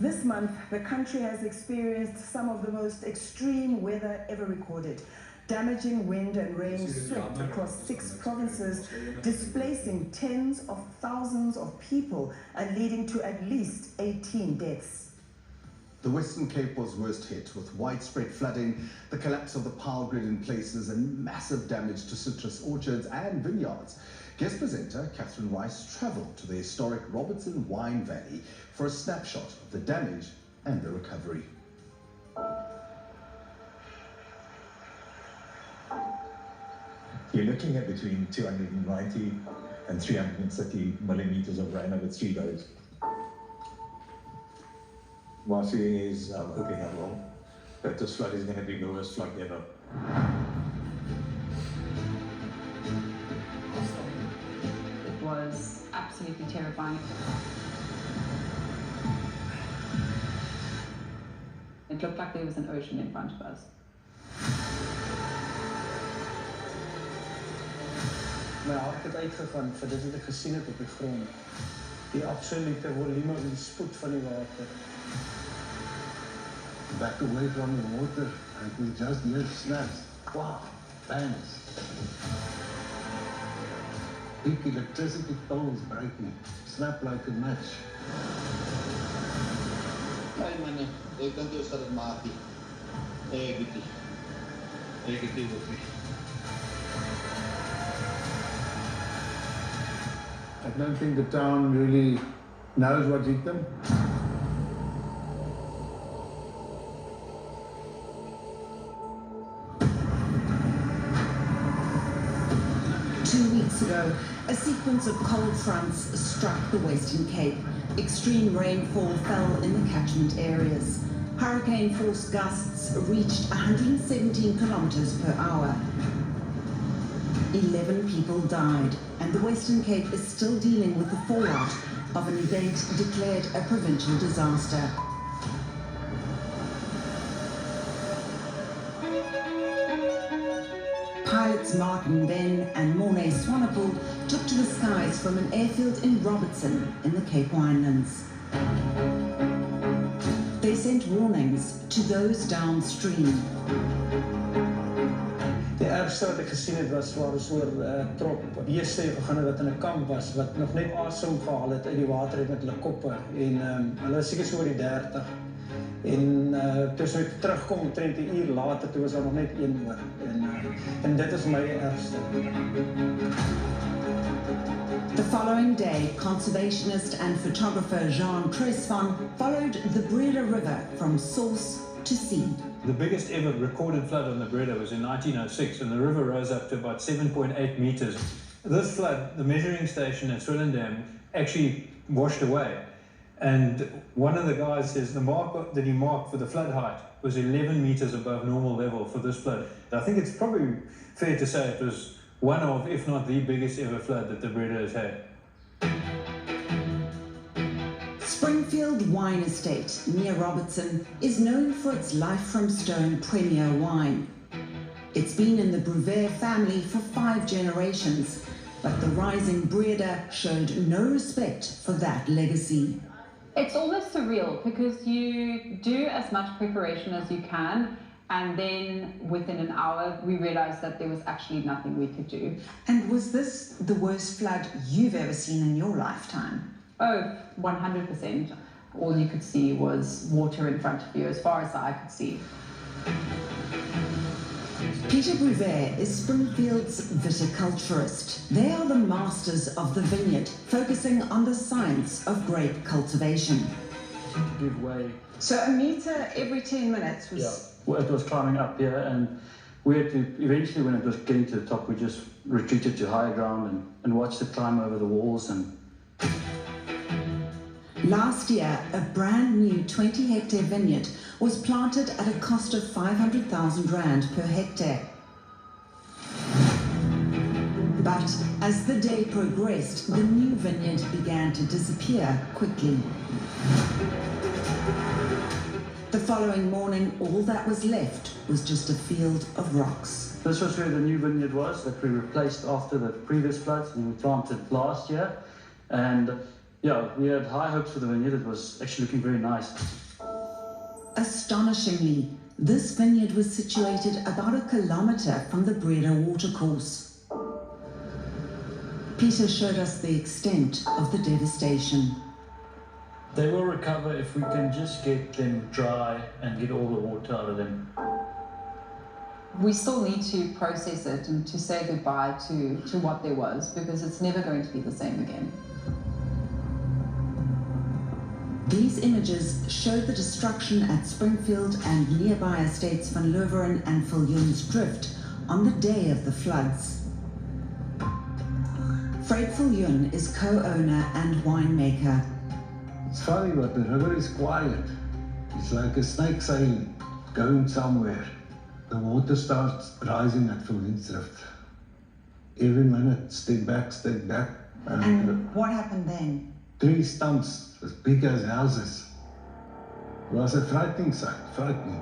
This month, the country has experienced some of the most extreme weather ever recorded. Damaging wind and rain swept across 6 provinces, displacing tens of thousands of people and leading to at least 18 deaths. The Western Cape was worst hit, with widespread flooding, the collapse of the power grid in places, and massive damage to citrus orchards and vineyards. Guest presenter Catherine Rice travelled to the historic Robertson wine valley for a snapshot of the damage and the recovery. You're looking at between 290 and 330 millimeters of rain over 3 days. My feeling is, I'm hoping I'm wrong, that this flood is going to be the worst flood ever. It was absolutely terrifying. It looked like there was an ocean in front of us. My hart het uitgegaan vir dit wat ek gesien het op die grond. Die absolute volume en spoed van die water. Back away from the water and we just hear snaps. Wow, bangs. Big electricity poles breaking, snap like a match. Hey man, jy kan jou stad maak. Hey, bietjie. Ek het dit ook nie. I don't think the town really knows what hit them. Weeks ago, a sequence of cold fronts struck the Western Cape. Extreme rainfall fell in the catchment areas. Hurricane-force gusts reached 117 kilometers per hour. 11 people died, and the Western Cape is still dealing with the fallout of an event declared a provincial disaster. Pilots Martin Ben and Mornay Swanepoel took to the skies from an airfield in Robertson in the Cape Winelands. They sent warnings to those downstream. Die ergste wat ek gesien het was waar ons oor trop beeste gegaan het wat in 'n kamp was wat nog net asem gehaal het uit die water uit met hulle koppe en hulle was seker so oor die 30. En toe ons terugkom omtrent 'n uur later, toe was daar nog net 1 oor. En dit is my ergste. The following day, conservationist and photographer Jean Tresvan followed the Breda River from source to sea. The biggest ever recorded flood on the Breda was in 1906, and the river rose up to about 7.8 meters. This flood, the measuring station at Swellendam, actually washed away. And one of the guys says the mark that he marked for the flood height was 11 meters above normal level for this flood. I think it's probably fair to say it was one of, if not the biggest ever flood that the Breda has had. Springfield Wine Estate near Robertson is known for its Life from Stone premier wine. It's been in the Brevet family for 5 generations, but the rising Breda showed no respect for that legacy. It's almost surreal because you do as much preparation as you can, and then within an hour we realized that there was actually nothing we could do. And was this the worst flood you've ever seen in your lifetime? Oh, 100%. All you could see was water in front of you as far as the eye could see. Peter Brevet is Springfield's viticulturist. They are the masters of the vineyard, focusing on the science of grape cultivation. Give way. So a meter every 10 minutes was... Yeah, well, it was climbing up here, and we had to, eventually when it was getting to the top, we just retreated to higher ground and watched it climb over the walls. And last year, a brand new 20-hectare vineyard was planted at a cost of 500,000 rand per hectare. But as the day progressed, the new vineyard began to disappear quickly. The following morning, all that was left was just a field of rocks. this was where the new vineyard was that we replaced after the previous floods and we planted last year. And Yeah, we had high hopes for the vineyard. It was actually looking very nice. Astonishingly, this vineyard was situated about a kilometre from the Breda watercourse. Peter showed us the extent of the devastation. They will recover if we can just get them dry and get all the water out of them. We still need to process it and to say goodbye to what there was, because it's never going to be the same again. These images showed the destruction at Springfield and nearby estates van Leuven and Viljoensdrift on the day of the floods. Fred Viljoen is co-owner and winemaker. It's funny, but the river is quiet. It's like a snake saying, going somewhere. The water starts rising at Viljoensdrift. Every minute, step back, And what happened then? 3 stumps as big as houses. It was a frightening sight, frightening.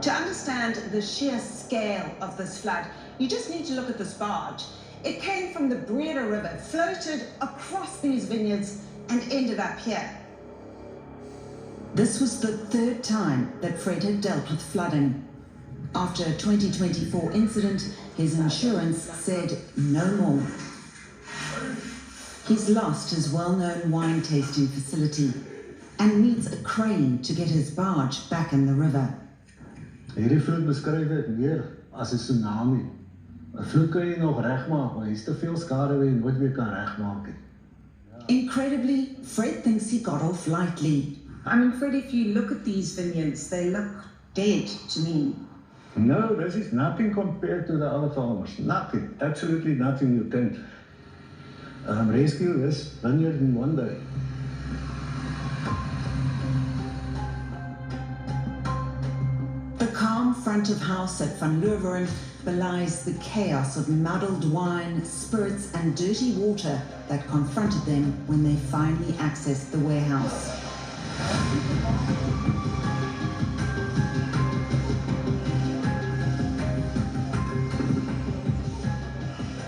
To understand the sheer scale of this flood, you just need to look at this barge. It came from the Breda River, floated across these vineyards, and ended up here. This was the 3rd time that Fred had dealt with flooding. After a 2024 incident, his insurance said no more. He's lost his well-known wine tasting facility and needs a crane to get his barge back in the river. Hierdie vloed beskryf dit meer as 'n tsunami. 'n Vloed kan jy nog regmaak, maar hier's te veel skade wat jy nooit weer kan regmaak nie. Incredibly, Fred thinks he got off lightly. I mean, Fred, if you look at these vineyards, they look dead to me. No, this is nothing compared to the other farmers. Nothing, absolutely nothing you can rescue this vineyard in one day. The calm front of house at Van Leuven belies the chaos of muddled wine, spirits and dirty water that confronted them when they finally accessed the warehouse.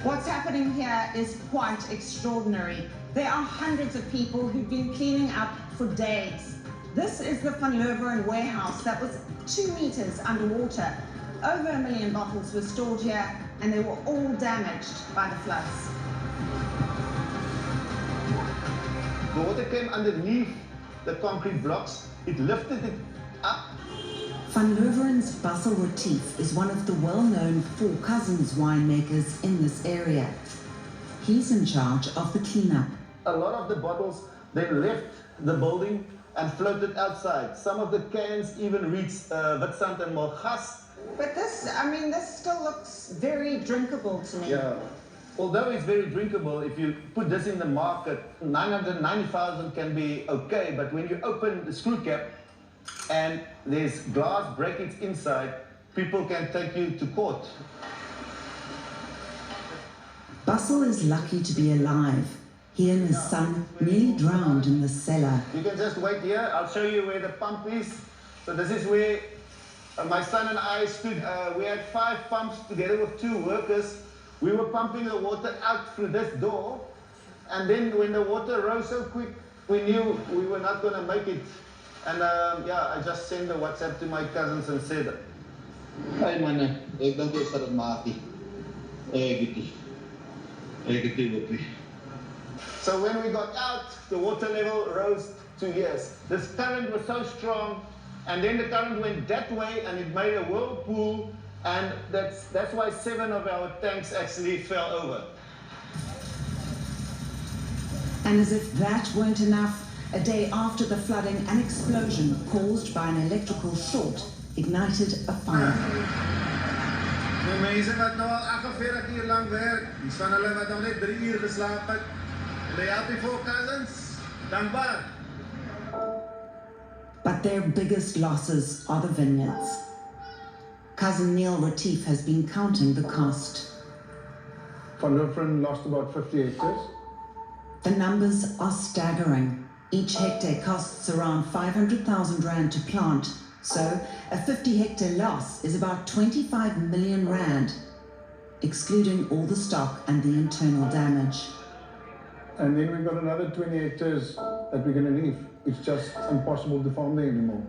What's happening here is quite extraordinary. There are hundreds of people who've been cleaning up for days. This is the Van Leuven warehouse that was 2 meters underwater. Over 1 million bottles were stored here, and they were all damaged by the floods. The water came underneath the concrete blocks. It lifted it up. Van Leuven's Basil Retief is one of the well-known Four Cousins winemakers in this area. He's in charge of the cleanup. A lot of the bottles then left the building and floated outside. Some of the cans even reached Robertson and Mogas. But this still looks very drinkable to me. Yeah. Although it's very drinkable, if you put this in the market, 990,000 can be okay, but when you open the screw cap and there's glass breakage inside, people can take you to court. Basil is lucky to be alive. He and his son nearly drowned in the cellar. You can just wait here. I'll show you where the pump is. So this is where my son and I stood. We had 5 pumps together with 2 workers. We were pumping the water out through this door. And then when the water rose so quick, we knew we were not going to make it. And I just sent a WhatsApp to my cousins and said, "Hey man, ek dink ons gaan dit maak nie. Ek het dit. So when we got out, the water level rose to here. This current was so strong, and then the current went that way, and it made a whirlpool, and that's why 7 of our tanks actually fell over. And as if that weren't enough, a day after the flooding, an explosion caused by an electrical short ignited a fire. Die mense wat nou al 48 uur lang werk, dis van hulle wat nog net 3 uur geslaap het. They help me Four Cousins, dankbaar. But their biggest losses are the vineyards. Cousin Neil Retief has been counting the cost. Van Leuven lost about 50 hectares. The numbers are staggering. Each hectare costs around 500,000 rand to plant, so a 50-hectare loss is about 25 million rand, excluding all the stock and the internal damage. And then we've got another 20 hectares that we're going to leave. It's just impossible to farm there anymore.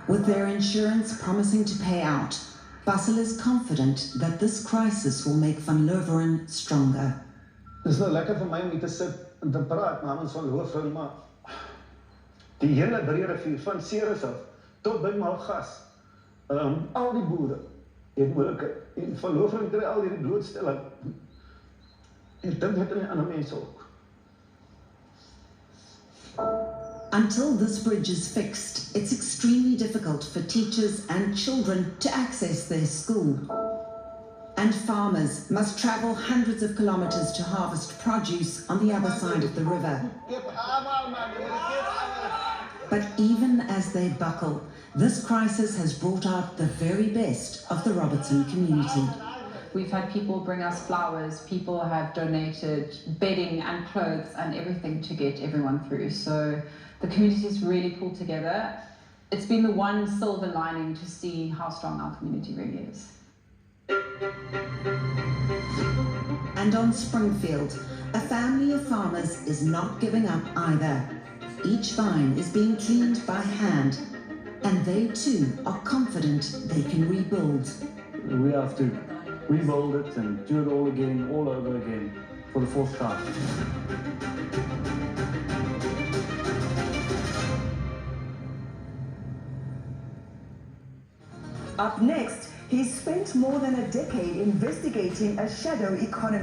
With their insurance promising to pay out, Basil is confident that this crisis will make Van Leuven stronger. Dis nou lekker vir my om hier te sit en te praat namens van Leuven, maar die hele breë rivier van Ceres af tot by Malgas, al die boere het moeilikheid. En Van Leuven kry al hierdie blootstelling. En dit het aan die ander mense ook. Until this bridge is fixed, it's extremely difficult for teachers and children to access their school. And farmers must travel hundreds of kilometers to harvest produce on the other side of the river. But even as they buckle, this crisis has brought out the very best of the Robertson community. We've had people bring us flowers, people have donated bedding and clothes and everything to get everyone through. So the community's really pulled together. It's been the one silver lining to see how strong our community really is. And on Springfield, a family of farmers is not giving up either. Each vine is being cleaned by hand, and they too are confident they can rebuild. We have to rebuild it and do it all again, all over again, for the fourth time. Up next, he spent more than a decade investigating a shadow economy.